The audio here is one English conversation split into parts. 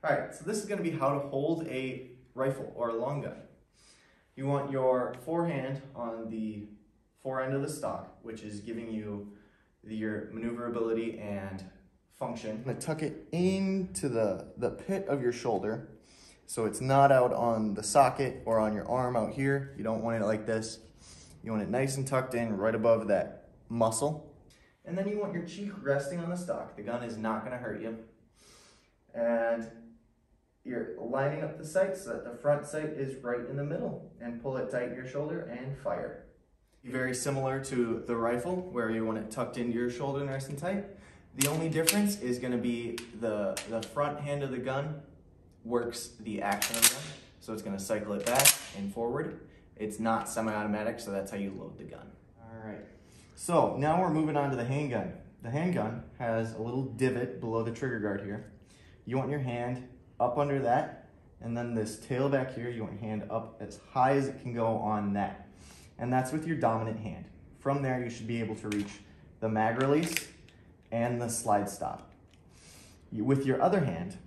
All right, so this is going to be how to hold a rifle or a long gun. You want your forehand on the fore end of the stock, which is giving you your maneuverability and function. I'm going to tuck it into the pit of your shoulder so it's not out on the socket or on your arm out here. You don't want it like this. You want it nice and tucked in right above that muscle. And then you want your cheek resting on the stock. The gun is not going to hurt you. And you're lining up the sights so that the front sight is right in the middle, and pull it tight to your shoulder and fire. Very similar to the rifle where you want it tucked into your shoulder nice and tight. The only difference is going to be the front hand of the gun works the action of the gun. So it's going to cycle it back and forward. It's not semi-automatic, so that's how you load the gun. All right. So now we're moving on to the handgun. The handgun has a little divot below the trigger guard here. You want your hand up under that, and then this tail back here, you want your hand up as high as it can go on that. And that's with your dominant hand. From there, you should be able to reach the mag release and the slide stop. With your other hand,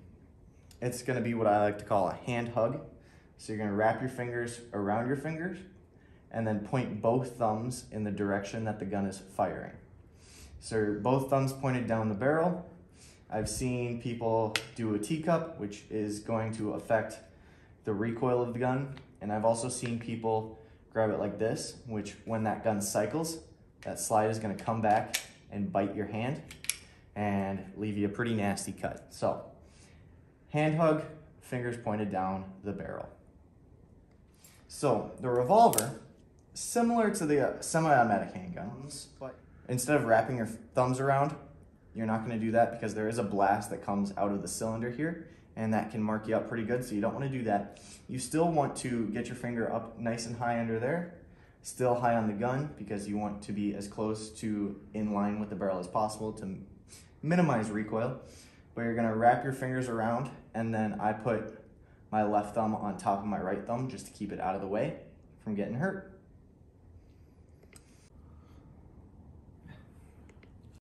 it's gonna be what I like to call a hand hug. So you're gonna wrap your fingers around your fingers and then point both thumbs in the direction that the gun is firing. So both thumbs pointed down the barrel. I've seen people do a teacup, which is going to affect the recoil of the gun. And I've also seen people grab it like this, which when that gun cycles, that slide is gonna come back and bite your hand and leave you a pretty nasty cut. So, hand hug, fingers pointed down the barrel. So, the revolver, similar to the semi-automatic handguns, but instead of wrapping your thumbs around, you're not going to do that because there is a blast that comes out of the cylinder here, and that can mark you up pretty good, so you don't want to do that. You still want to get your finger up nice and high under there, still high on the gun, because you want to be as close to in line with the barrel as possible to minimize recoil. But you're going to wrap your fingers around, and then I put my left thumb on top of my right thumb just to keep it out of the way from getting hurt.